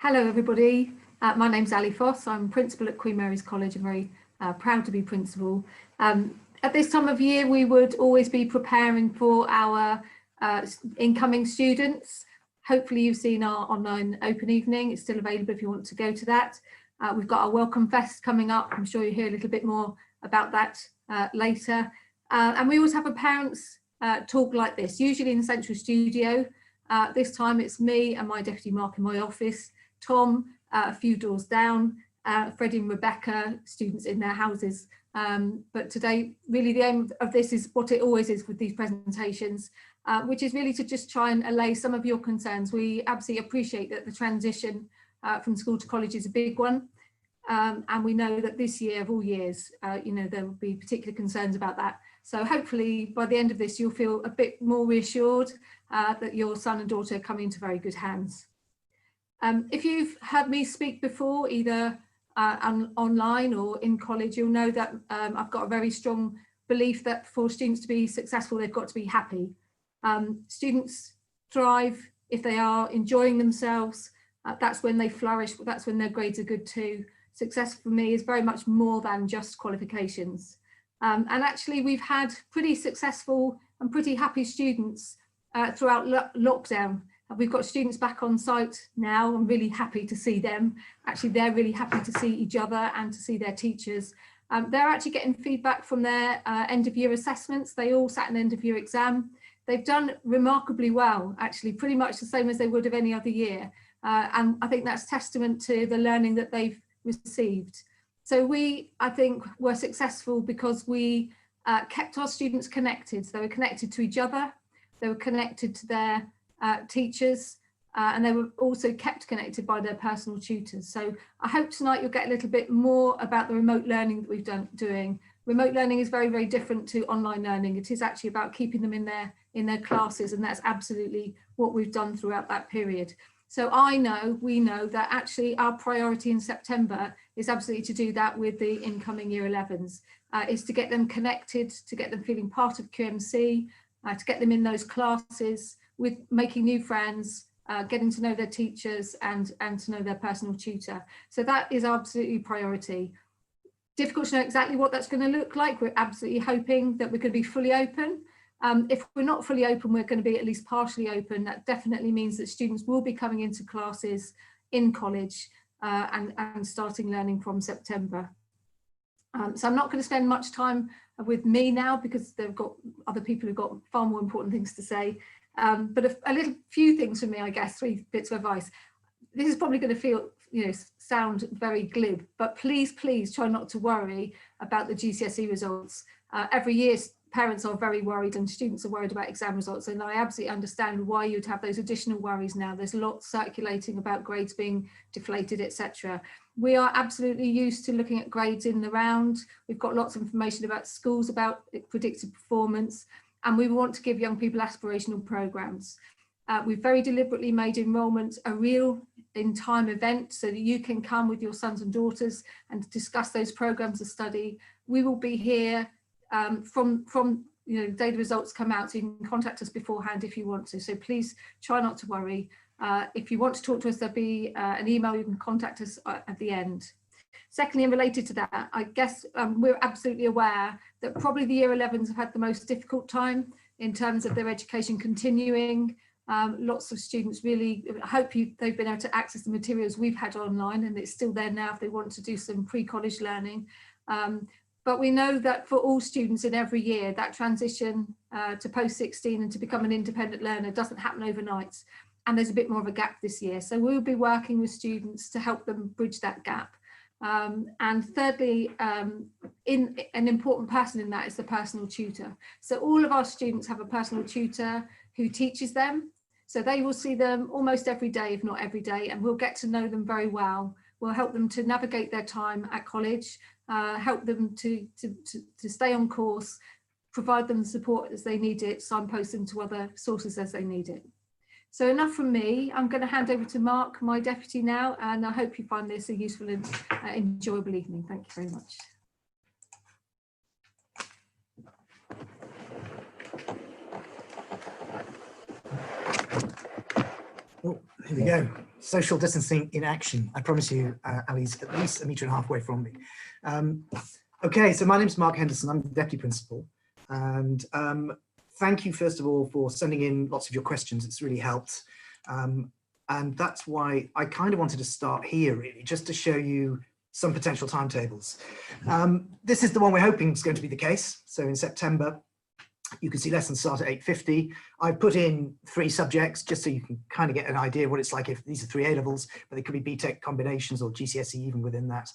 Hello everybody, my name's Ali Foss. I'm principal at Queen Mary's College. I'm very proud to be principal. At this time of year we would always be preparing for our incoming students. Hopefully you've seen our online open evening. It's still available if you want to go to that. We've got our Welcome Fest coming up. I'm sure you'll hear a little bit more about that later. And we always have a parents talk like this, usually in the central studio. This time it's me and my deputy Mark in my office, Tom a few doors down, Freddie and Rebecca, students in their houses. But today, really the aim of this is what it always is with these presentations, which is really to just try and allay some of your concerns. We absolutely appreciate that the transition from school to college is a big one. And we know that this year of all years, you know, there will be particular concerns about that. So hopefully by the end of this, you'll feel a bit more reassured that your son and daughter are coming into very good hands. If you've heard me speak before, either online or in college, you'll know that I've got a very strong belief that for students to be successful, they've got to be happy. Students thrive if they are enjoying themselves. That's when they flourish, but that's when their grades are good too. Success for me is very much more than just qualifications. And actually we've had pretty successful and pretty happy students throughout lockdown. We've got students back on site now. I'm really happy to see them. Actually, they're really happy to see each other and to see their teachers. They're actually getting feedback from their end of year assessments. They all sat an end of year exam. They've done remarkably well, actually, pretty much the same as they would have any other year. And I think that's testament to the learning that they've received. So we, I think, were successful because we kept our students connected. They were connected to each other. They were connected to their teachers, and they were also kept connected by their personal tutors. So I hope tonight you'll get a little bit more about the remote learning that we've doing. Remote learning is very, very different to online learning. It is actually about keeping them in their classes, and that's absolutely what we've done throughout that period. So we know that actually our priority in September is absolutely to do that with the incoming year 11s, is to get them connected, to get them feeling part of QMC, to get them in those classes, with making new friends, getting to know their teachers and to know their personal tutor. So that is absolutely priority. Difficult to know exactly what that's going to look like. We're absolutely hoping that we're going to be fully open. If we're not fully open, we're going to be at least partially open. That definitely means that students will be coming into classes in college and starting learning from September. So I'm not going to spend much time with me now because they've got other people who've got far more important things to say. But a few things from me, I guess, 3 bits of advice. This is probably going to feel, you know, sound very glib, but please, please try not to worry about the GCSE results. Every year, parents are very worried and students are worried about exam results. And I absolutely understand why you'd have those additional worries now. There's lots circulating about grades being deflated, etc. We are absolutely used to looking at grades in the round. We've got lots of information about schools, about predicted performance. And we want to give young people aspirational programs. We've very deliberately made enrolment a real in-time event so that you can come with your sons and daughters and discuss those programs of study. We will be here from you know, the day the results come out, so you can contact us beforehand if you want to. So please try not to worry. If you want to talk to us, there'll be an email, you can contact us at the end. Secondly, and related to that, I guess we're absolutely aware that probably the year 11s have had the most difficult time in terms of their education continuing. Lots of students really hope they've been able to access the materials we've had online, and it's still there now if they want to do some pre-college learning. But we know that for all students in every year, that transition to post-16 and to become an independent learner doesn't happen overnight. And there's a bit more of a gap this year. So we'll be working with students to help them bridge that gap. And thirdly, an important person in that is the personal tutor. So all of our students have a personal tutor who teaches them. So they will see them almost every day, if not every day, and we'll get to know them very well. We'll help them to navigate their time at college, help them to stay on course, provide them the support as they need it, signpost them to other sources as they need it. So enough from me. I'm going to hand over to Mark, my deputy now, and I hope you find this a useful and enjoyable evening. Thank you very much. Oh, here we go. Social distancing in action. I promise you, Ali's at least 1.5 meters away from me. Okay, so my name's Mark Henderson. I'm the Deputy Principal. And thank you, first of all, for sending in lots of your questions. It's really helped. And that's why I kind of wanted to start here, really, just to show you some potential timetables. This is the one we're hoping is going to be the case. So in September, you can see lessons start at 8:50. I put in 3 subjects just so you can kind of get an idea of what it's like if these are 3 A-levels, but they could be BTEC combinations or GCSE even within that.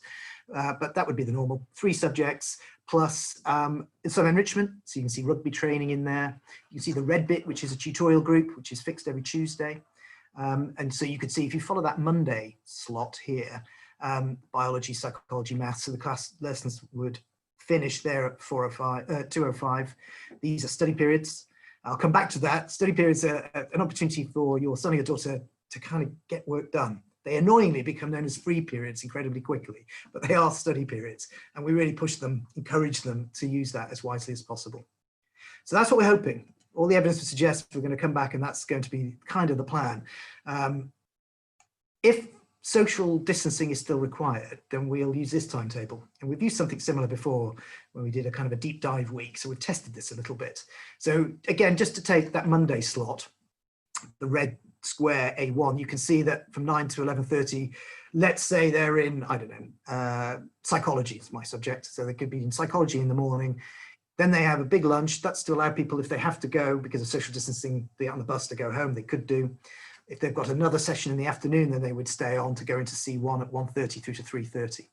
But that would be the normal 3 subjects plus some enrichment. So you can see rugby training in there. You can see the red bit, which is a tutorial group, which is fixed every Tuesday. And so you could see if you follow that Monday slot here, biology, psychology, maths, so the class lessons would finish there at 2:05. These are study periods. I'll come back to that. Study periods are an opportunity for your son or your daughter to kind of get work done. They annoyingly become known as free periods incredibly quickly, but they are study periods, and we really push them, encourage them to use that as wisely as possible. So that's what we're hoping. All the evidence would suggest we're going to come back, and that's going to be kind of the plan. If social distancing is still required, then we'll use this timetable. And we've used something similar before when we did a kind of a deep dive week. So we've tested this a little bit. So again, just to take that Monday slot, the red square A1, you can see that from 9 to 11:30, let's say they're in, I don't know, psychology is my subject. So they could be in psychology in the morning. Then they have a big lunch. That's to allow people, if they have to go because of social distancing, they are on the bus to go home, they could do. If they've got another session in the afternoon, then they would stay on to go into C1 at 1:30 through to 3:30.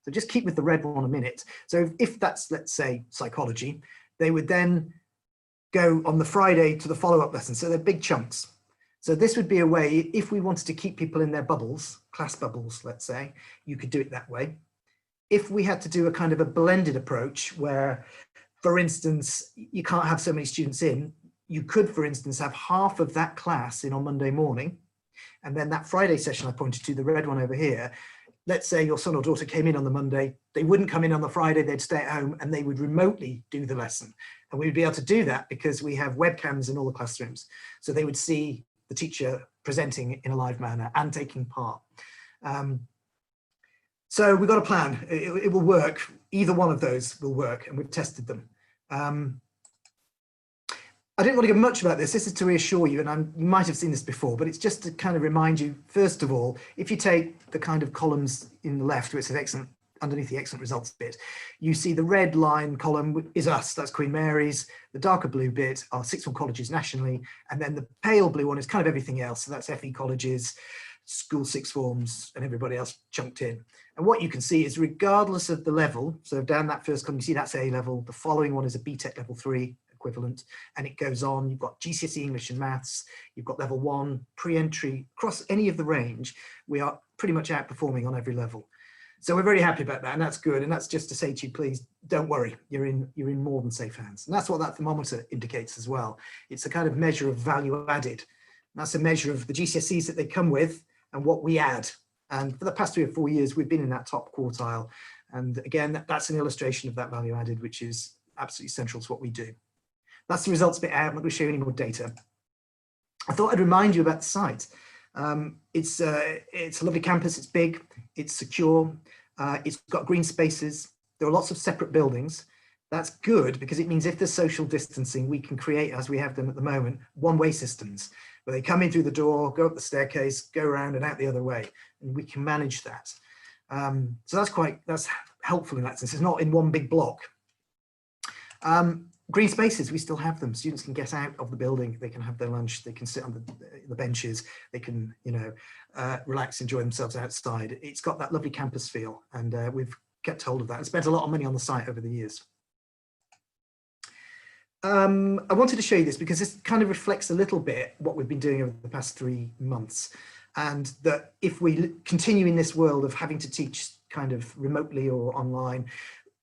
So just keep with the red one a minute. So if that's, let's say, psychology, they would then go on the Friday to the follow-up lesson. So they're big chunks. So this would be a way, if we wanted to keep people in their bubbles, class bubbles, let's say, you could do it that way. If we had to do a kind of a blended approach where, for instance, you can't have so many students in, you could, for instance, have half of that class in on Monday morning, and then that Friday session I pointed to, the red one over here, let's say your son or daughter came in on the Monday, they wouldn't come in on the Friday, they'd stay at home and they would remotely do the lesson. And we would be able to do that because we have webcams in all the classrooms. So they would see the teacher presenting in a live manner and taking part. So we've got a plan. It will work. Either one of those will work, and we've tested them. I didn't want to give much about this. This is to reassure you, and you might have seen this before, but it's just to kind of remind you, first of all, if you take the kind of columns in the left, which is excellent, underneath the excellent results bit, you see the red line column is us, that's Queen Mary's. The darker blue bit are sixth form colleges nationally, and then the pale blue one is kind of everything else. So that's FE colleges, school sixth forms, and everybody else chunked in. And what you can see is regardless of the level, so down that first column, you see that's A level, the following one is a BTEC level 3 equivalent, and it goes on. You've got GCSE English and Maths, you've got level 1, pre-entry, across any of the range, we are pretty much outperforming on every level. So we're very happy about that, and that's good. And that's just to say to you, please don't worry, you're in more than safe hands. And that's what that thermometer indicates as well. It's a kind of measure of value added. And that's a measure of the GCSEs that they come with and what we add. And for the past 3 or 4 years, we've been in that top quartile. And again, that's an illustration of that value added, which is absolutely central to what we do. That's the results bit out. I'm not going to show you any more data. I thought I'd remind you about the site. It's a lovely campus. It's big, it's secure, it's got green spaces. There are lots of separate buildings. That's good because it means if there's social distancing, we can create, as we have them at the moment, one-way systems where they come in through the door, go up the staircase, go around and out the other way, and we can manage that. So that's helpful in that sense. It's not in one big block. Green spaces, we still have them. Students can get out of the building, they can have their lunch, they can sit on the benches, they can, relax, enjoy themselves outside. It's got that lovely campus feel, and we've kept hold of that and spent a lot of money on the site over the years. I wanted to show you this because this kind of reflects a little bit what we've been doing over the past 3 months, and that if we continue in this world of having to teach kind of remotely or online,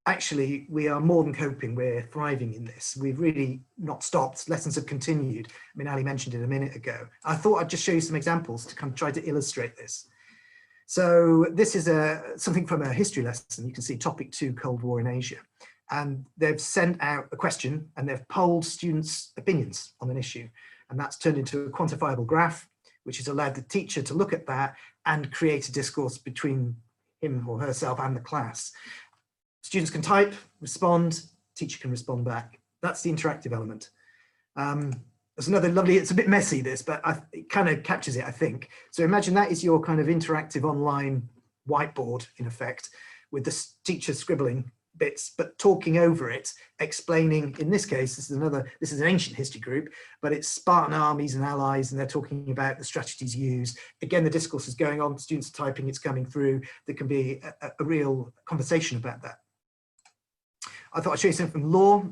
actually, we are more than coping. We're thriving in this. We've really not stopped. Lessons have continued. I mean, Ali mentioned it a minute ago. I thought I'd just show you some examples to kind of try to illustrate this. So this is something from a history lesson. You can see topic 2, Cold War in Asia. And they've sent out a question and they've polled students' opinions on an issue. And that's turned into a quantifiable graph which has allowed the teacher to look at that and create a discourse between him or herself and the class. Students can type, respond, teacher can respond back. That's the interactive element. There's another lovely, it's a bit messy this, but it kind of captures it, I think. So imagine that is your kind of interactive online whiteboard, in effect, with the teacher scribbling bits, but talking over it, explaining, in this case, this is an ancient history group, but it's Spartan armies and allies, and they're talking about the strategies used. Again, the discourse is going on, students are typing, it's coming through. There can be a real conversation about that. I thought I'd show you something from law.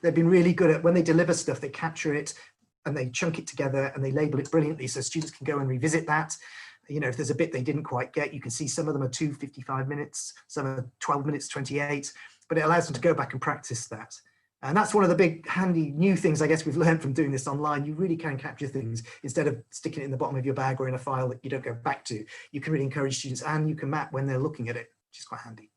They've been really good at, when they deliver stuff, they capture it and they chunk it together and they label it brilliantly so students can go and revisit that. You know, if there's a bit they didn't quite get, you can see some of them are 2:55 minutes, some are 12 minutes 28, but it allows them to go back and practice that. And that's one of the big handy new things I guess we've learned from doing this online. You really can capture things instead of sticking it in the bottom of your bag or in a file that you don't go back to. You can really encourage students, and you can map when they're looking at it, which is quite handy.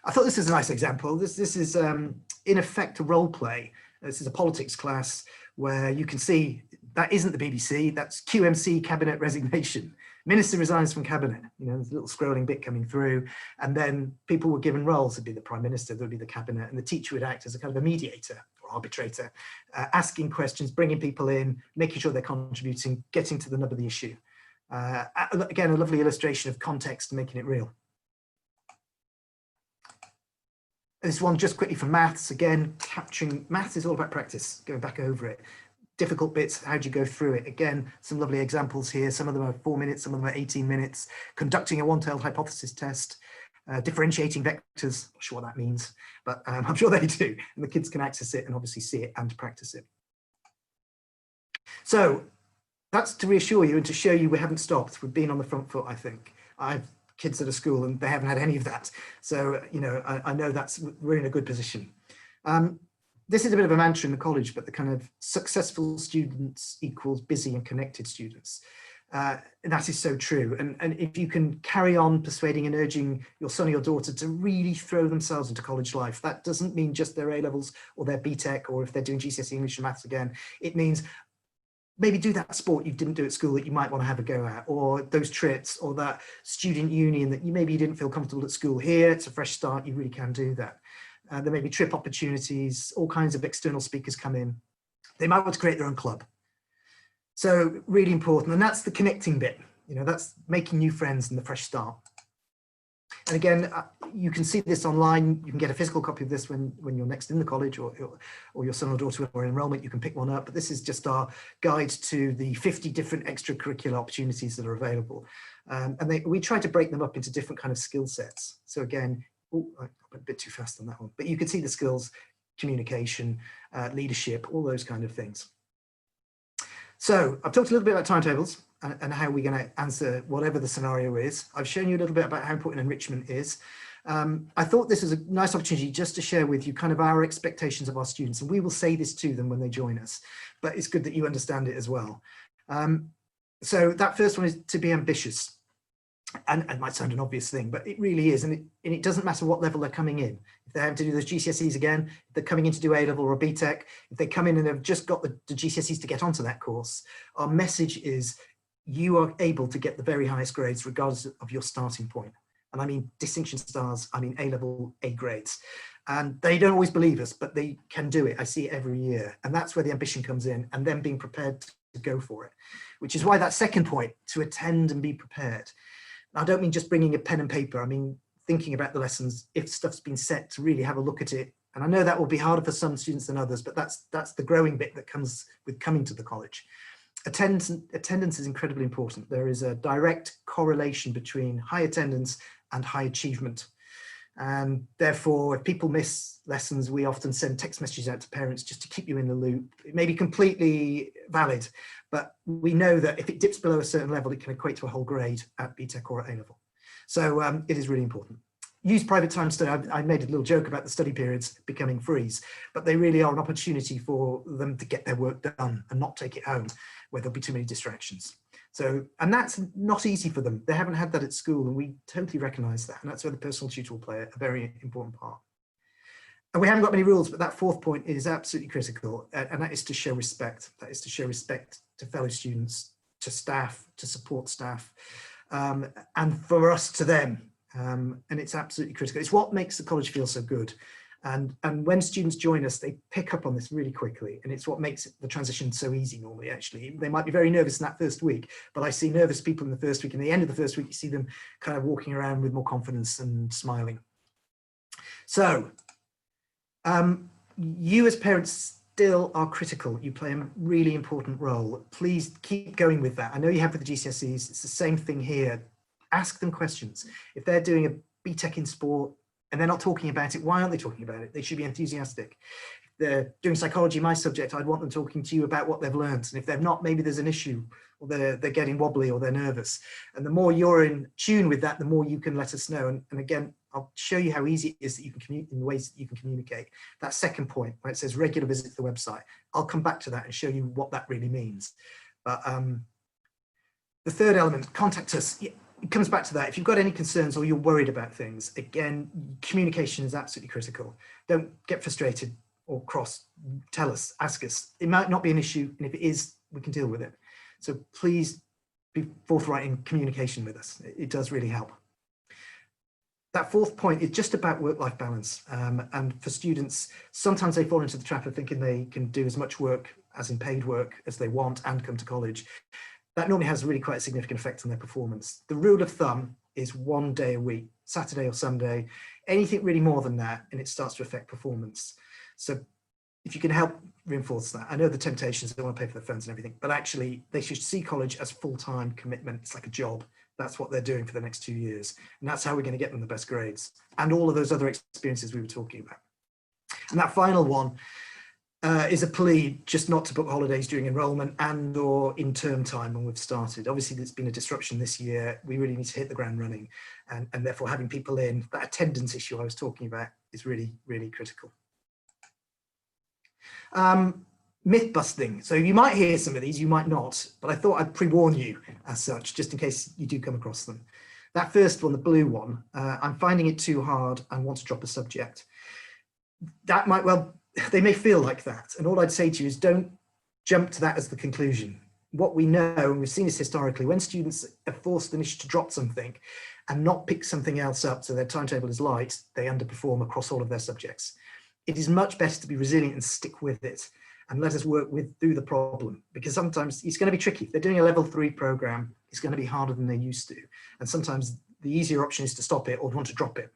I thought this is a nice example. This is in effect a role play. This is a politics class where you can see that isn't the BBC, that's QMC cabinet resignation. Minister resigns from cabinet. You know, there's a little scrolling bit coming through, and then people were given roles. There'd be the prime minister, there'd be the cabinet, and the teacher would act as a kind of a mediator or arbitrator, asking questions, bringing people in, making sure they're contributing, getting to the nub of the issue. Again, a lovely illustration of context, making it real. This one just quickly for maths, again, capturing, maths is all about practice, going back over it. Difficult bits, how do you go through it? Again, some lovely examples here. Some of them are 4 minutes, some of them are 18 minutes. Conducting a one-tailed hypothesis test, differentiating vectors, not sure what that means, but I'm sure they do. And the kids can access it and obviously see it and practice it. So that's to reassure you and to show you we haven't stopped. We've been on the front foot, I think. I've kids at a school and they haven't had any of that. So, you know, I know we're in a good position. This is a bit of a mantra in the college, but the kind of successful students equals busy and connected students. And that is so true. And if you can carry on persuading and urging your son or your daughter to really throw themselves into college life, that doesn't mean just their A-levels or their BTEC, or if they're doing GCSE English and Maths again, it means maybe do that sport you didn't do at school that you might want to have a go at, or those trips, or that student union that maybe you didn't feel comfortable at school. Here, it's a fresh start, you really can do that. There may be trip opportunities, all kinds of external speakers come in. They might want to create their own club. So really important, and that's the connecting bit. You know, that's making new friends and the fresh start. And again, you can see this online. You can get a physical copy of this when you're next in the college, or your son or daughter or enrollment, you can pick one up. But this is just our guide to the 50 different extracurricular opportunities that are available. And we try to break them up into different kind of skill sets. So again, I went a bit too fast on that one, but you can see the skills, communication, leadership, all those kind of things. So I've talked a little bit about timetables and how we're going to answer whatever the scenario is. I've shown you a little bit about how important enrichment is. I thought this was a nice opportunity just to share with you kind of our expectations of our students, and we will say this to them when they join us, but it's good that you understand it as well. So that first one is to be ambitious. And it might sound an obvious thing, but it really is. And it doesn't matter what level they're coming in. If they're having to do those GCSEs again, if they're coming in to do A-level or BTEC, if they come in and they've just got the GCSEs to get onto that course, our message is you are able to get the very highest grades regardless of your starting point. And I mean distinction stars, I mean A-level A grades. And they don't always believe us, but they can do it. I see it every year. And that's where the ambition comes in, and them being prepared to go for it, which is why that second point, to attend and be prepared. I don't mean just bringing a pen and paper. I mean, thinking about the lessons, if stuff's been set, to really have a look at it. And I know that will be harder for some students than others, but that's the growing bit that comes with coming to the college. Attendance is incredibly important. There is a direct correlation between high attendance and high achievement. And therefore, if people miss lessons, we often send text messages out to parents just to keep you in the loop. It may be completely valid, but we know that if it dips below a certain level, it can equate to a whole grade at BTEC or at A-level. So it is really important. Use private time study. I made a little joke about the study periods becoming frees, but they really are an opportunity for them to get their work done and not take it home where there'll be too many distractions. So, and that's not easy for them. They haven't had that at school, and we totally recognise that. And that's where the personal tutor will play a very important part. And we haven't got many rules, but that fourth point is absolutely critical, and that is to show respect. That is to show respect to fellow students, to staff, to support staff, and for us to them. And it's absolutely critical. It's what makes the college feel so good. And when students join us, they pick up on this really quickly, and it's what makes the transition so easy normally, actually. They might be very nervous in that first week, but I see nervous people in the first week, and at the end of the first week, you see them kind of walking around with more confidence and smiling. So you as parents still are critical. You play a really important role. Please keep going with that. I know you have with the GCSEs, it's the same thing here. Ask them questions. If they're doing a BTEC in sport, and they're not talking about it, why aren't they talking about it? They should be enthusiastic. If they're doing psychology, my subject, I'd want them talking to you about what they've learned. And if they're not, maybe there's an issue, or they're getting wobbly, or they're nervous. And the more you're in tune with that, the more you can let us know. And again, I'll show you how easy it is that you can communicate in the ways that you can communicate. That second point, where it says regular visit to the website, I'll come back to that and show you what that really means. But the third element, contact us. It comes back to that. If you've got any concerns or you're worried about things, again, communication is absolutely critical. Don't get frustrated or cross. Tell us, ask us. It might not be an issue, and if it is, we can deal with it. So please be forthright in communication with us. It does really help. That fourth point is just about work-life balance. And for students, sometimes they fall into the trap of thinking they can do as much work as in paid work as they want and come to college. That normally has really quite a significant effect on their performance. The rule of thumb is 1 day a week, Saturday or Sunday, anything really more than that, and it starts to affect performance. So if you can help reinforce that, I know the temptations, they want to pay for their phones and everything, but actually they should see college as full-time commitment. It's like a job. That's what they're doing for the next 2 years. And that's how we're going to get them the best grades and all of those other experiences we were talking about. And that final one, is a plea just not to book holidays during enrolment and or in term time when we've started. Obviously, there's been a disruption this year. We really need to hit the ground running, and therefore having people in, that attendance issue I was talking about is really, really critical. Myth busting. So you might hear some of these, you might not, but I thought I'd pre-warn you as such, just in case you do come across them. That first one, the blue one, I'm finding it too hard and want to drop a subject. That might well, they may feel like that. And all I'd say to you is don't jump to that as the conclusion. What we know, and we've seen this historically, when students are forced initially to drop something and not pick something else up so their timetable is light, they underperform across all of their subjects. It is much better to be resilient and stick with it and let us work through the problem, because sometimes it's going to be tricky. If they're doing a level 3 program, it's going to be harder than they used to. And sometimes the easier option is to stop it or want to drop it.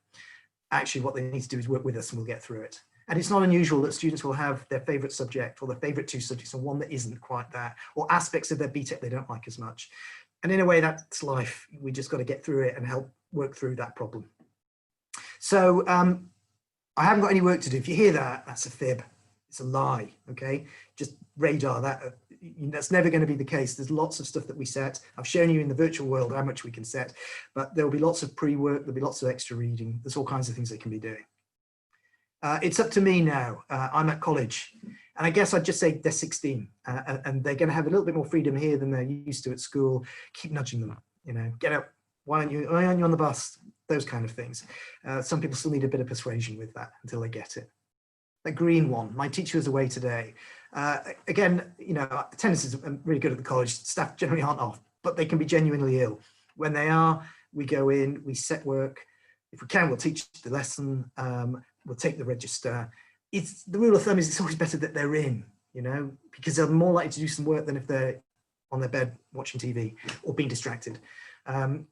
Actually, what they need to do is work with us and we'll get through it. And it's not unusual that students will have their favourite subject or their favourite 2 subjects and one that isn't quite that, or aspects of their BTEC they don't like as much. And in a way, that's life. We just got to get through it and help work through that problem. So I haven't got any work to do. If you hear that, that's a fib. It's a lie, okay? Just radar that. That's never going to be the case. There's lots of stuff that we set. I've shown you in the virtual world how much we can set, but there'll be lots of pre-work, there'll be lots of extra reading. There's all kinds of things they can be doing. It's up to me now. I'm at college, and I guess I'd just say they're 16 and they're going to have a little bit more freedom here than they're used to at school. Keep nudging them, you know, get out. Why aren't you on the bus? Those kind of things. Some people still need a bit of persuasion with that until they get it. The green one, my teacher was away today. Again, you know, attendance is really good at the college. Staff generally aren't off, but they can be genuinely ill. When they are, we go in, we set work. If we can, we'll teach the lesson. We'll take the register. It's the rule of thumb is it's always better that they're in, you know, because they're more likely to do some work than if they're on their bed watching TV or being distracted.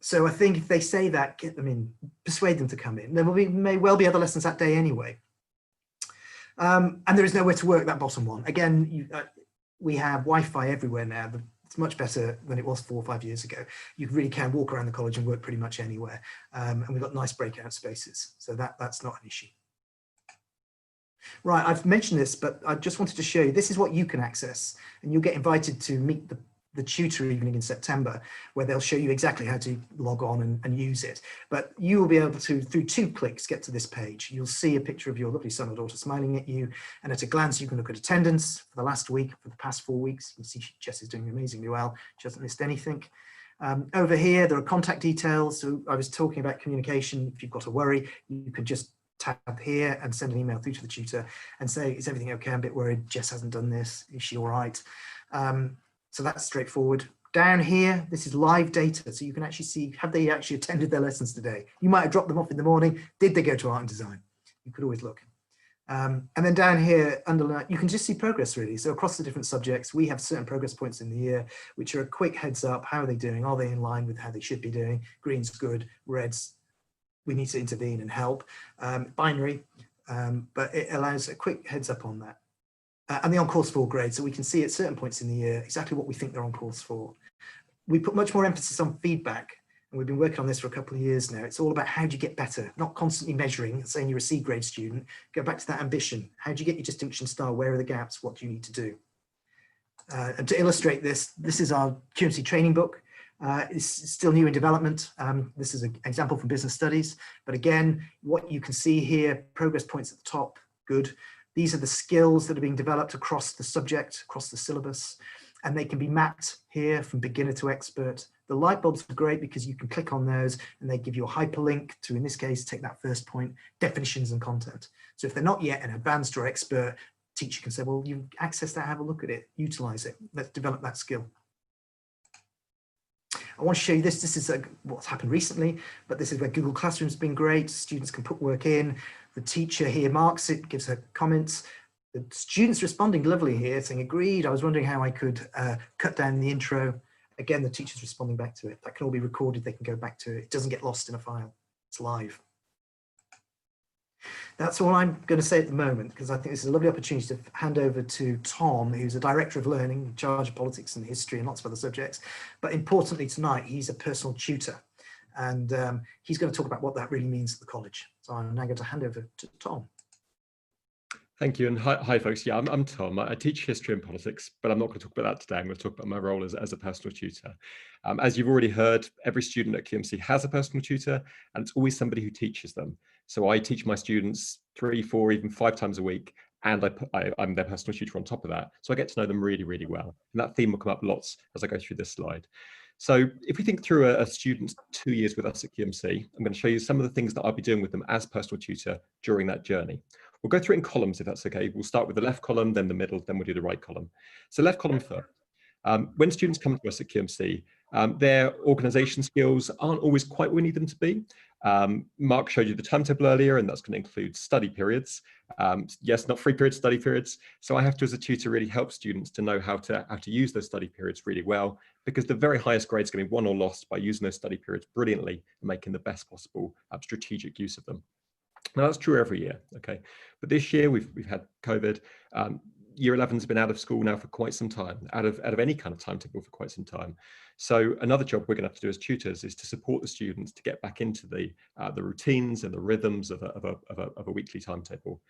So I think if they say that, get them in, persuade them to come in. There may well be other lessons that day anyway. And there is nowhere to work, that bottom one. Again, we have Wi-Fi everywhere now. It's much better than it was 4 or 5 years ago. You really can walk around the college and work pretty much anywhere. And we've got nice breakout spaces. So that's not an issue. Right, I've mentioned this, but I just wanted to show you, this is what you can access. And you'll get invited to meet the tutor evening in September, where they'll show you exactly how to log on and use it. But you will be able to, through 2 clicks, get to this page. You'll see a picture of your lovely son or daughter smiling at you. And at a glance, you can look at attendance for the last week, for the past 4 weeks. You see Jess is doing amazingly well. She hasn't missed anything. Over here, there are contact details. So I was talking about communication. If you've got a worry, you can just tab here and send an email through to the tutor and say, is everything okay? I'm a bit worried. Jess hasn't done this. Is she all right? So that's straightforward. Down here, this is live data, so you can actually see, have they actually attended their lessons today? You might have dropped them off in the morning. Did they go to art and design? You could always look. And then down here, underline, you can just see progress really. So across the different subjects, we have certain progress points in the year, which are a quick heads up. How are they doing? Are they in line with how they should be doing? Green's good, red's, we need to intervene and help. Binary, but it allows a quick heads up on that. And the on course for grade, so we can see at certain points in the year exactly what we think they're on course for. We put much more emphasis on feedback, and we've been working on this for a couple of years now. It's all about how do you get better, not constantly measuring, saying you're a C grade student. Go back to that ambition. How do you get your distinction star? Where are the gaps? What do you need to do? And to illustrate this, this is our QMC training book. It's still new in development. This is an example from business studies, but again, what you can see here, progress points at the top, good. These are the skills that are being developed across the subject, across the syllabus, and they can be mapped here from beginner to expert. The light bulbs are great because you can click on those and they give you a hyperlink to, in this case, take that first point, definitions and content. So if they're not yet an advanced or expert, teacher can say, well, you access that, have a look at it, utilize it, let's develop that skill. I want to show you this. This is what's happened recently, but this is where Google Classroom's been great. Students can put work in. The teacher here marks it, gives her comments. The students responding lovely here, saying, agreed, I was wondering how I could cut down the intro. Again, the teacher's responding back to it. That can all be recorded. They can go back to it. It doesn't get lost in a file. It's live. That's all I'm going to say at the moment, because I think this is a lovely opportunity to hand over to Tom, who's a director of learning, in charge of politics and history and lots of other subjects. But importantly tonight, he's a personal tutor, and he's going to talk about what that really means at the college. So I'm now going to hand over to Tom. Thank you, and hi folks. Yeah, I'm Tom. I teach history and politics, but I'm not going to talk about that today. I'm going to talk about my role as a personal tutor. As you've already heard, every student at QMC has a personal tutor, and it's always somebody who teaches them. So I teach my students 3, 4, even 5 times a week, and I'm their personal tutor on top of that. So I get to know them really, really well. And that theme will come up lots as I go through this slide. So if we think through a student's 2 years with us at QMC, I'm going to show you some of the things that I'll be doing with them as personal tutor during that journey. We'll go through it in columns if that's okay. We'll start with the left column, then the middle, then we'll do the right column. So left column first. When students come to us at QMC, their organisation skills aren't always quite where we need them to be. Mark showed you the timetable earlier, and that's going to include study periods. Yes, not free periods, study periods. So I have to, as a tutor, really help students to know how to use those study periods really well, because the very highest grade is going to be won or lost by using those study periods brilliantly and making the best possible strategic use of them. Now that's true every year, okay? But this year we've had COVID. Year 11's been out of school now for quite some time, out of any kind of timetable for quite some time. So another job we're going to have to do as tutors is to support the students to get back into the routines and the rhythms of a weekly timetable,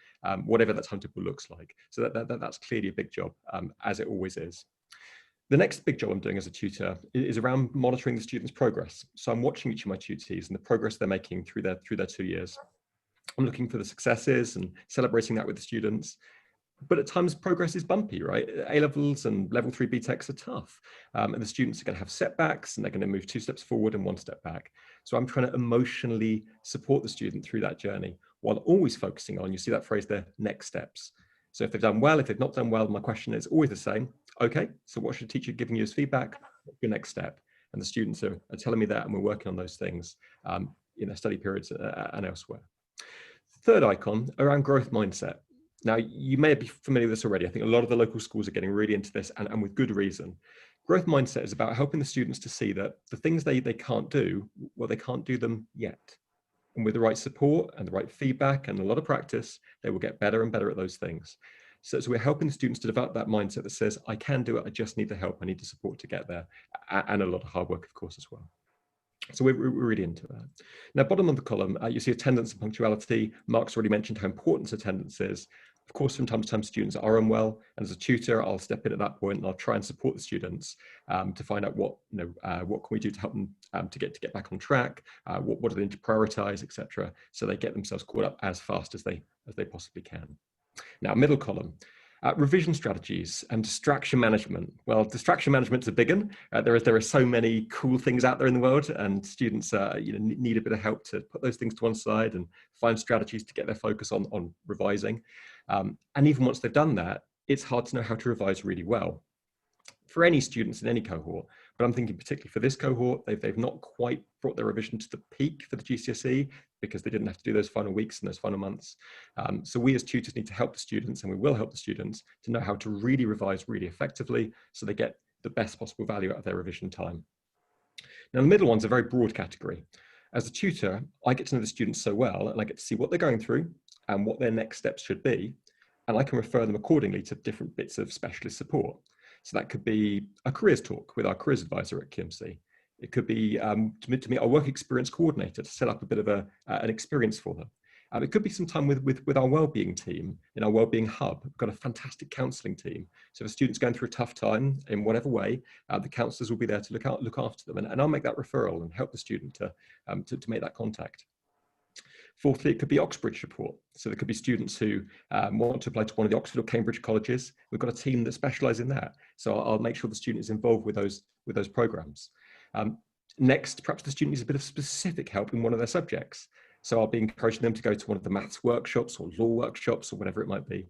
whatever that timetable looks like. So that's clearly a big job, as it always is. The next big job I'm doing as a tutor is around monitoring the students' progress. So I'm watching each of my tutees and the progress they're making through their 2 years. I'm looking for the successes and celebrating that with the students. But at times progress is bumpy, right? A-levels and level 3 BTECs are tough. And the students are going to have setbacks and they're going to move 2 steps forward and 1 step back. So I'm trying to emotionally support the student through that journey while always focusing on, you see that phrase there, next steps. So if they've done well, if they've not done well, my question is always the same. Okay, so what should a teacher giving you as feedback? What's your next step? And the students are telling me that, and we're working on those things in their study periods and elsewhere. Third icon around growth mindset. Now, you may be familiar with this already. I think a lot of the local schools are getting really into this, and with good reason. Growth mindset is about helping the students to see that the things they can't do, well, they can't do them yet. And with the right support and the right feedback and a lot of practice, they will get better and better at those things. So we're helping the students to develop that mindset that says, I can do it, I just need the help, I need the support to get there, and a lot of hard work, of course, as well. So we're really into that. Now, bottom of the column, you see attendance and punctuality. Mark's already mentioned how important attendance is. Of course, from time to time, students are unwell, and as a tutor, I'll step in at that point and I'll try and support the students to find out what can we do to help them to get back on track. What do they need to prioritize, etc., so they get themselves caught up as fast as they possibly can. Now, middle column. Revision strategies and distraction management. Well, distraction management's a big one. There are so many cool things out there in the world, and students need a bit of help to put those things to one side and find strategies to get their focus on revising. And even once they've done that, it's hard to know how to revise really well. for any students in any cohort, but I'm thinking particularly for this cohort, they've not quite brought their revision to the peak for the GCSE because they didn't have to do those final weeks and those final months. So we as tutors need to help the students, and we will help the students to know how to really revise really effectively so they get the best possible value out of their revision time. Now, the middle one's a very broad category. As a tutor, I get to know the students so well, and I get to see what they're going through and what their next steps should be, and I can refer them accordingly to different bits of specialist support. So that could be a careers talk with our careers advisor at QMC. It could be to meet our work experience coordinator to set up a bit of an experience for them. It could be some time with our wellbeing team in our wellbeing hub. We've got a fantastic counselling team. So if a student's going through a tough time in whatever way, the counsellors will be there to look after them, and I'll make that referral and help the student to make that contact. Fourthly, it could be Oxbridge Report. So there could be students who want to apply to one of the Oxford or Cambridge colleges. We've got a team that specialise in that. So I'll make sure the student is involved with those programmes. Next, perhaps the student needs a bit of specific help in one of their subjects. So I'll be encouraging them to go to one of the maths workshops or law workshops or whatever it might be.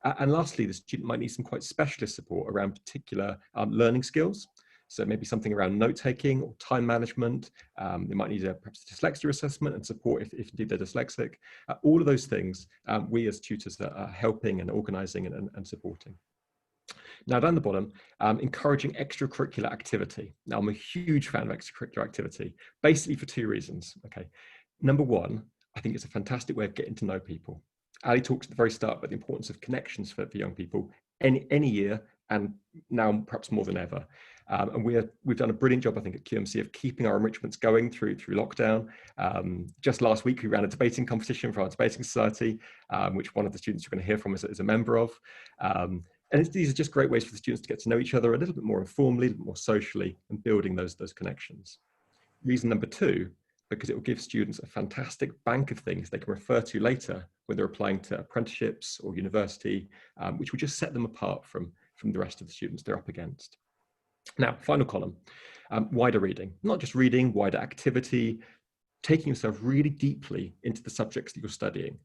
And lastly, the student might need some quite specialist support around particular learning skills. So maybe something around note-taking or time management. They might need perhaps a dyslexia assessment and support if indeed they're dyslexic. All of those things we as tutors are helping and organising and supporting. Now down the bottom, encouraging extracurricular activity. Now I'm a huge fan of extracurricular activity, basically for two reasons. Okay, number one, I think it's a fantastic way of getting to know people. Ali talks at the very start about the importance of connections for young people any year, and now perhaps more than ever. And we've done a brilliant job, I think, at QMC of keeping our enrichments going through lockdown. Just last week, we ran a debating competition for our debating society, which one of the students you're going to hear from is a member of. And these are just great ways for the students to get to know each other a little bit more informally, a little bit more socially, and building those connections. Reason number two, because it will give students a fantastic bank of things they can refer to later when they're applying to apprenticeships or university, which will just set them apart from the rest of the students they're up against. Now, final column, wider reading, not just reading, wider activity, taking yourself really deeply into the subjects that you're studying.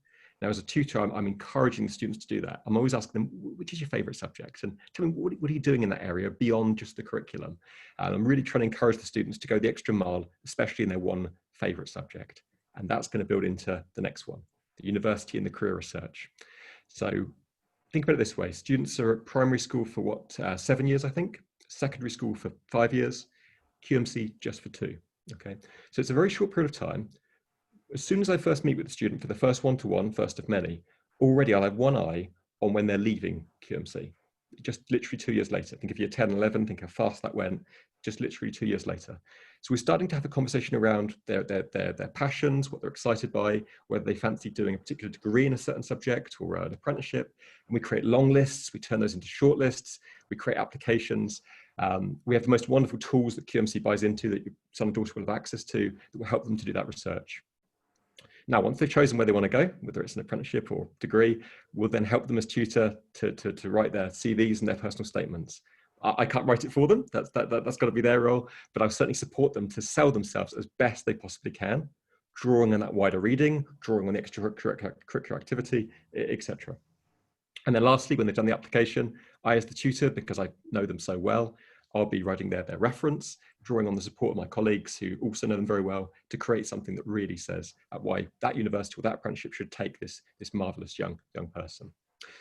Now, as a tutor, I'm encouraging the students to do that. I'm always asking them, which is your favorite subject? And tell me, what are you doing in that area beyond just the curriculum? I'm really trying to encourage the students to go the extra mile, especially in their one favorite subject. And that's going to build into the next one, the university and the career research. So think about it this way. Students are at primary school for what, 7 years, I think, secondary school for 5 years, QMC just for 2. Okay, so it's a very short period of time. As soon as I first meet with the student for the first one-to-one, first of many, already I'll have one eye on when they're leaving QMC. Just literally 2 years later. Think if you're 10, 11, think how fast that went, just literally 2 years later. So we're starting to have a conversation around their passions, what they're excited by, whether they fancy doing a particular degree in a certain subject or an apprenticeship. And we create long lists, we turn those into short lists, we create applications. We have the most wonderful tools that QMC buys into that your son and daughter will have access to that will help them to do that research. Now, once they've chosen where they want to go, whether it's an apprenticeship or degree, we'll then help them as tutor to write their CVs and their personal statements. I can't write it for them, that's got to be their role, but I'll certainly support them to sell themselves as best they possibly can, drawing on that wider reading, drawing on the extracurricular activity, etc. And then lastly, when they've done the application, I as the tutor, because I know them so well, I'll be writing their reference, drawing on the support of my colleagues who also know them very well to create something that really says why that university or that apprenticeship should take this marvelous young person.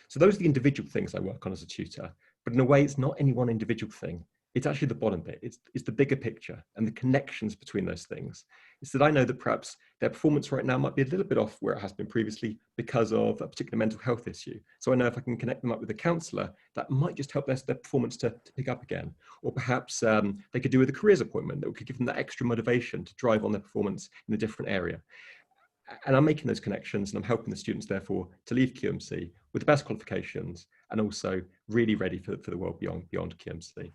So those are the individual things I work on as a tutor, but in a way it's not any one individual thing. It's actually the bottom bit. It's the bigger picture and the connections between those things. It's that I know that perhaps their performance right now might be a little bit off where it has been previously because of a particular mental health issue. So I know if I can connect them up with a counsellor, that might just help their performance to pick up again. Or perhaps they could do with a careers appointment that could give them that extra motivation to drive on their performance in a different area. And I'm making those connections and I'm helping the students, therefore, to leave QMC with the best qualifications and also really ready for the world beyond QMC.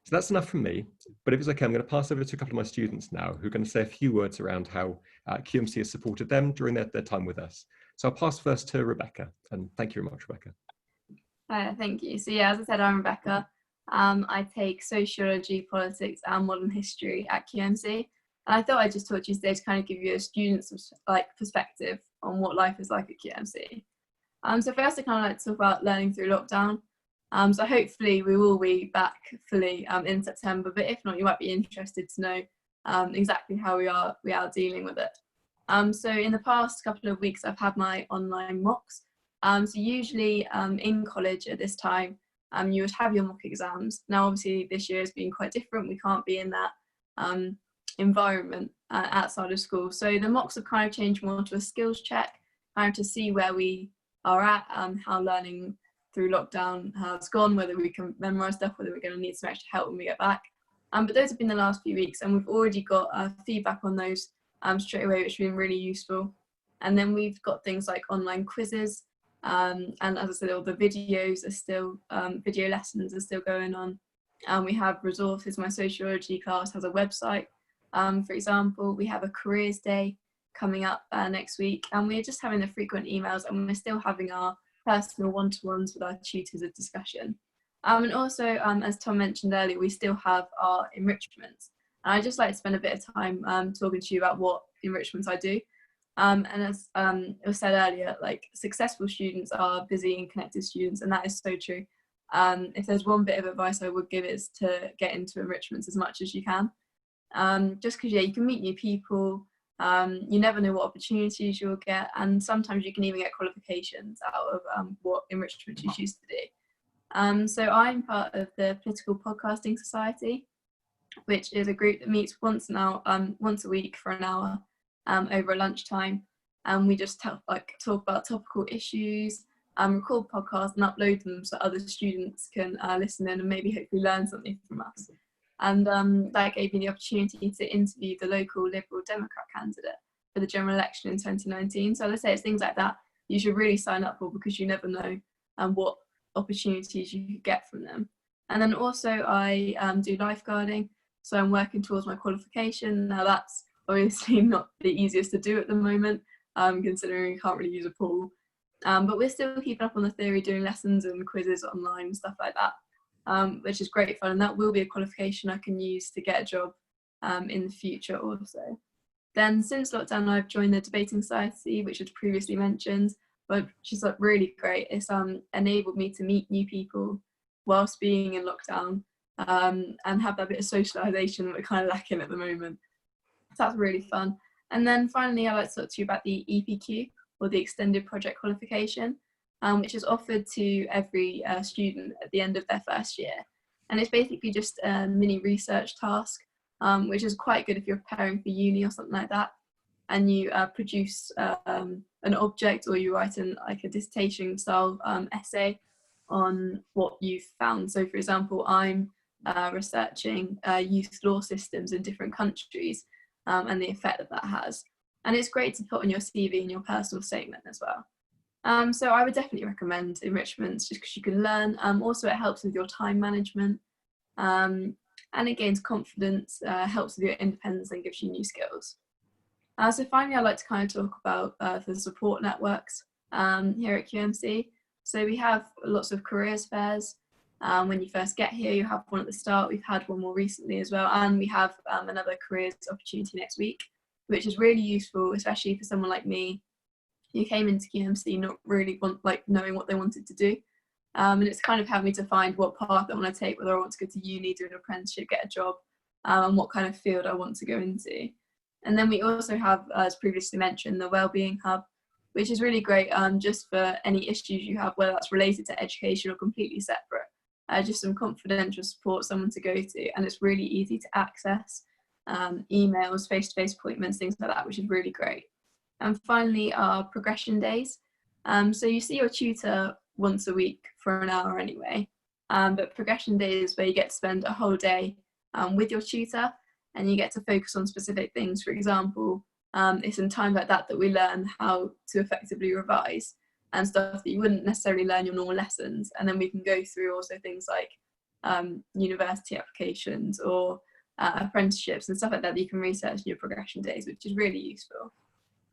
So that's enough from me, but if it's okay, I'm going to pass over to a couple of my students now who are going to say a few words around how QMC has supported them during their time with us. So I'll pass first to Rebecca, and thank you very much, Rebecca. Thank you. So yeah, as I said, I'm Rebecca. I take sociology, politics and modern history at QMC. And I thought I'd just talk to you today to kind of give you a student's perspective on what life is like at QMC. So first I kind of like to talk about learning through lockdown. So hopefully we will be back fully in September, but if not, you might be interested to know exactly how we are dealing with it. So in the past couple of weeks, I've had my online mocks. So usually in college at this time, you would have your mock exams. Now, obviously, this year has been quite different. We can't be in that environment outside of school. So the mocks have kind of changed more to a skills check, kind of to see where we are at, how learning through lockdown has gone, whether we can memorise stuff, whether we're going to need some extra help when we get back. But those have been the last few weeks, and we've already got feedback on those straight away, which has been really useful. And then we've got things like online quizzes, and as I said, all the videos are still, video lessons are still going on. We have resources. My sociology class has a website, for example. We have a careers day coming up next week, and we're just having the frequent emails, and we're still having our personal one-to-ones with our tutors of discussion. And also, as Tom mentioned earlier, we still have our enrichments. And I'd just like to spend a bit of time talking to you about what enrichments I do. And as it was said earlier, like, successful students are busy and connected students, and that is so true. If there's one bit of advice I would give, is to get into enrichments as much as you can. Just because, yeah, you can meet new people, you never know what opportunities you'll get, and sometimes you can even get qualifications out of what enrichment you choose to do. So I'm part of the Political Podcasting Society, which is a group that meets once a week for an hour over lunchtime, and we just talk about topical issues, record podcasts and upload them so other students can listen in and maybe hopefully learn something from us. And that gave me the opportunity to interview the local Liberal Democrat candidate for the general election in 2019. So as I say, it's things like that you should really sign up for, because you never know what opportunities you could get from them. And then also I do lifeguarding, so I'm working towards my qualification. Now, that's obviously not the easiest to do at the moment, considering you can't really use a pool. But we're still keeping up on the theory, doing lessons and quizzes online and stuff like that, which is great fun. And that will be a qualification I can use to get a job in the future also. Then since lockdown, I've joined the Debating Society, which was previously mentioned, but she's like really great. It's enabled me to meet new people whilst being in lockdown, and have that bit of socialisation that we're kind of lacking at the moment. So that's really fun. And then finally, I'd like to talk to you about the EPQ, or the Extended Project Qualification, which is offered to every student at the end of their first year. And it's basically just a mini research task, which is quite good if you're preparing for uni or something like that, and you produce an object, or you write a dissertation style essay on what you've found. So for example, I'm researching youth law systems in different countries, and the effect that has. And it's great to put on your CV and your personal statement as well. So I would definitely recommend enrichments, just because you can learn. Also, it helps with your time management, and it gains confidence, helps with your independence, and gives you new skills. So finally, I'd like to kind of talk about the support networks here at QMC. So we have lots of careers fairs. When you first get here, you have one at the start. We've had one more recently as well, and we have another careers opportunity next week, which is really useful, especially for someone like me who came into QMC not really knowing what they wanted to do. And it's kind of helped me to find what path I want to take, whether I want to go to uni, do an apprenticeship, get a job, and what kind of field I want to go into. And then we also have, as previously mentioned, the Wellbeing Hub, which is really great just for any issues you have, whether that's related to education or completely separate. Just some confidential support, someone to go to, and it's really easy to access. Emails, face-to-face appointments, things like that, which is really great. And finally, our progression days. So you see your tutor once a week for an hour anyway, but progression days where you get to spend a whole day with your tutor, and you get to focus on specific things. For example, it's in times like that that we learn how to effectively revise, and stuff that you wouldn't necessarily learn your normal lessons. And then we can go through also things like university applications or apprenticeships and stuff like that you can research in your progression days, which is really useful.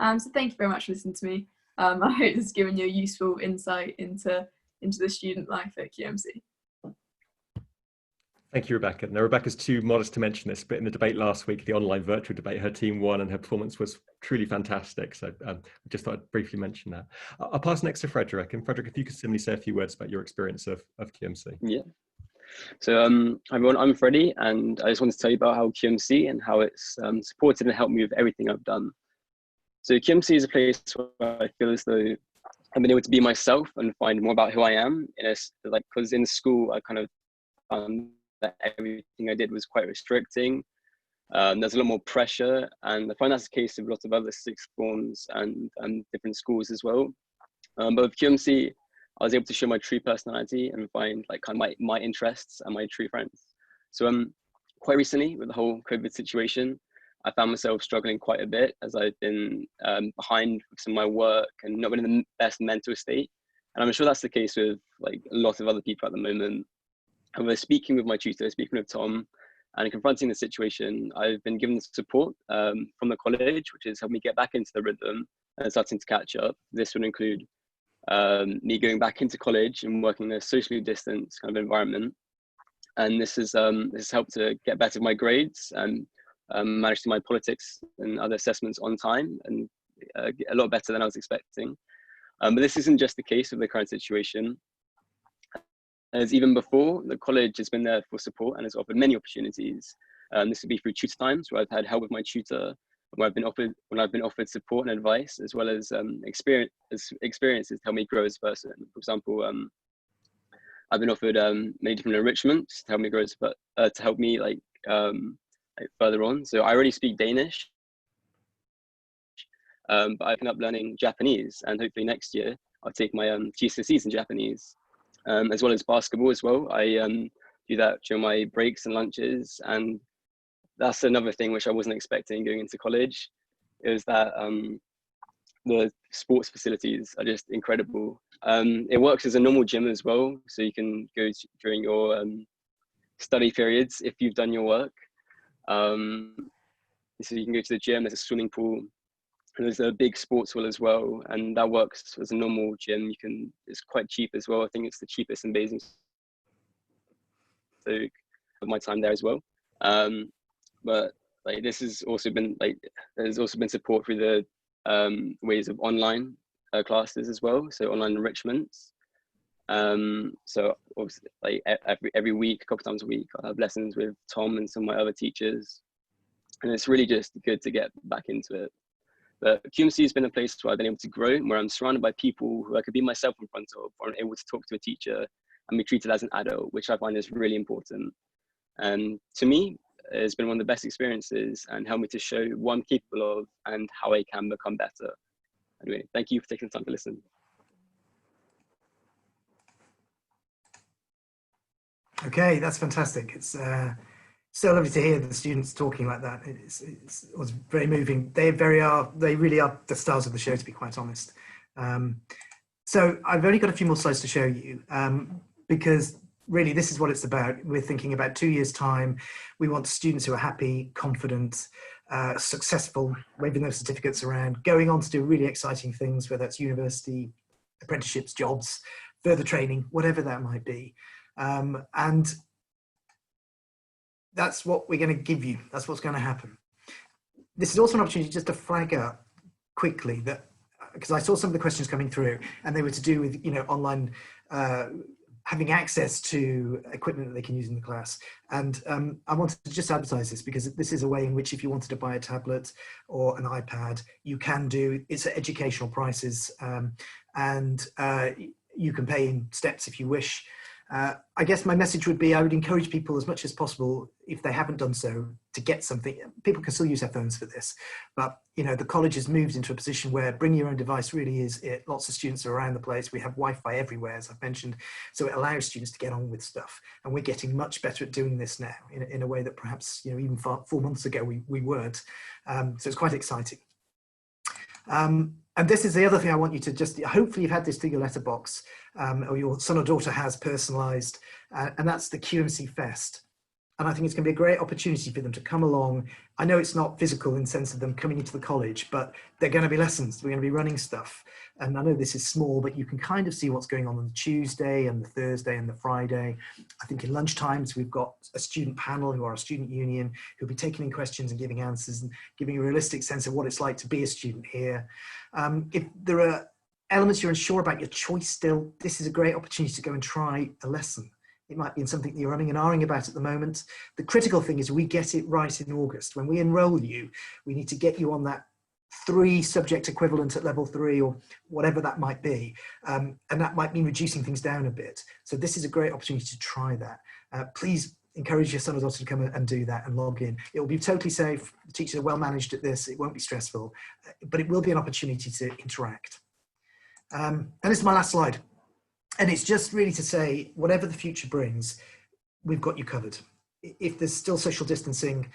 So thank you very much for listening to me. I hope it's given you a useful insight into the student life at QMC. Thank you, Rebecca. Now, Rebecca's too modest to mention this, but in the debate last week, the online virtual debate, her team won and her performance was truly fantastic. So I just thought I'd briefly mention that. I'll pass next to Frederick. And Frederick, if you could simply say a few words about your experience of QMC. Yeah. So hi everyone, I'm Freddie, and I just wanted to tell you about how QMC and how it's supported and helped me with everything I've done. So QMC is a place where I feel as though I've been able to be myself and find more about who I am. Because in school, I kind of found that everything I did was quite restricting. There's a lot more pressure, and I find that's the case with a lot of other sixth forms and different schools as well. But with QMC, I was able to show my true personality and find like kind of my interests and my true friends. So quite recently with the whole COVID situation, I found myself struggling quite a bit as I've been behind with some of my work and not been in the best mental state. And I'm sure that's the case with like a lot of other people at the moment. However, speaking with my tutor, speaking with Tom, and confronting the situation, I've been given the support from the college, which has helped me get back into the rhythm and starting to catch up. This would include me going back into college and working in a socially distanced kind of environment. And this has helped to get better with my grades and manage to do my politics and other assessments on time and get a lot better than I was expecting. But this isn't just the case with the current situation. As even before, the college has been there for support and has offered many opportunities. This would be through tutor times, where I've had help with my tutor, where I've been offered support and advice, as well as experiences to help me grow as a person. For example, I've been offered many different enrichments to help me grow to help me like further on. So I already speak Danish, but I've been up learning Japanese, and hopefully next year I'll take my GCSEs in Japanese. As well as basketball as well. I do that during my breaks and lunches, and that's another thing which I wasn't expecting going into college, is that the sports facilities are just incredible. It works as a normal gym as well, so you can go during your study periods if you've done your work. So you can go to the gym, there's a swimming pool, and there's a big sports hall as well, and that works as a normal gym. It's quite cheap as well. I think it's the cheapest in Basingstoke of my time there as well. But like this has also been like there's also been support through the ways of online classes as well, so online enrichments. So obviously, like every week, a couple times a week, I have lessons with Tom and some of my other teachers, and it's really just good to get back into it. But QMC has been a place where I've been able to grow, where I'm surrounded by people who I could be myself in front of, or I'm able to talk to a teacher and be treated as an adult, which I find is really important. And to me, it's been one of the best experiences and helped me to show what I'm capable of and how I can become better. Anyway, thank you for taking the time to listen. Okay, that's fantastic. It's so lovely to hear the students talking like that. It was very moving. They really are the stars of the show, to be quite honest. So I've only got a few more slides to show you because really this is what it's about. We're thinking about 2 years' time. We want students who are happy, confident, successful, waving those certificates around, going on to do really exciting things, whether that's university, apprenticeships, jobs, further training, whatever that might be. And that's what we're going to give you. That's what's going to happen. This is also an opportunity just to flag up quickly that, because I saw some of the questions coming through and they were to do with, online, having access to equipment that they can use in the class. And I wanted to just advertise this because this is a way in which if you wanted to buy a tablet or an iPad, you can do, it's at educational prices, and you can pay in steps if you wish. I guess my message would be I would encourage people as much as possible, if they haven't done so, to get something. People can still use their phones for this, but the college has moved into a position where bring your own device really is it. Lots of students are around the place. We have Wi-Fi everywhere, as I've mentioned, so it allows students to get on with stuff, and we're getting much better at doing this now in a way that perhaps even 4 months ago we weren't. So it's quite exciting. And this is the other thing I want you to just, hopefully you've had this through your letterbox, or your son or daughter has personalised, and that's the QMC Fest. And I think it's going to be a great opportunity for them to come along. I know it's not physical in the sense of them coming into the college, but they're going to be lessons. We're going to be running stuff. And I know this is small, but you can kind of see what's going on the Tuesday and the Thursday and the Friday. I think in lunchtimes, we've got a student panel who are a student union who'll be taking in questions and giving answers and giving a realistic sense of what it's like to be a student here. If there are elements you're unsure about your choice still, this is a great opportunity to go and try a lesson. It might be in something that you're umming and ahhing about at the moment. The critical thing is we get it right in August. When we enroll you, we need to get you on that 3 subject equivalent at level 3 or whatever that might be. And that might mean reducing things down a bit. So this is a great opportunity to try that. Please encourage your son or daughter to come and do that and log in. It will be totally safe. The teachers are well managed at this. It won't be stressful, but it will be an opportunity to interact. And this is my last slide. And it's just really to say, whatever the future brings, we've got you covered. If there's still social distancing,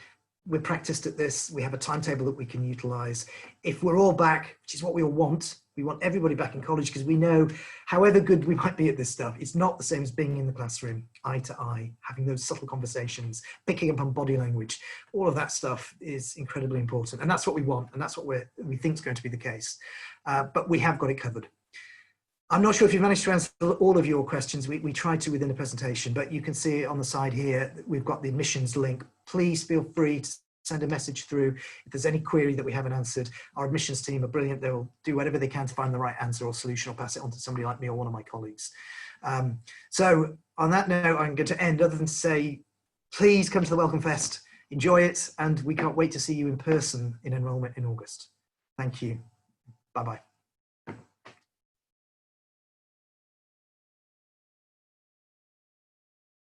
we're practiced at this. We have a timetable that we can utilize. If we're all back, which is what we all want, we want everybody back in college because we know however good we might be at this stuff, it's not the same as being in the classroom, eye to eye, having those subtle conversations, picking up on body language. All of that stuff is incredibly important. And that's what we want. And that's what we think is going to be the case. But we have got it covered. I'm not sure if you've managed to answer all of your questions. We tried to within the presentation, but you can see on the side here, we've got the admissions link. Please feel free to send a message through. If there's any query that we haven't answered, our admissions team are brilliant. They'll do whatever they can to find the right answer or solution or pass it on to somebody like me or one of my colleagues. So on that note, I'm going to end other than to say, please come to the Welcome Fest, enjoy it, and we can't wait to see you in person in enrolment in August. Thank you. Bye-bye.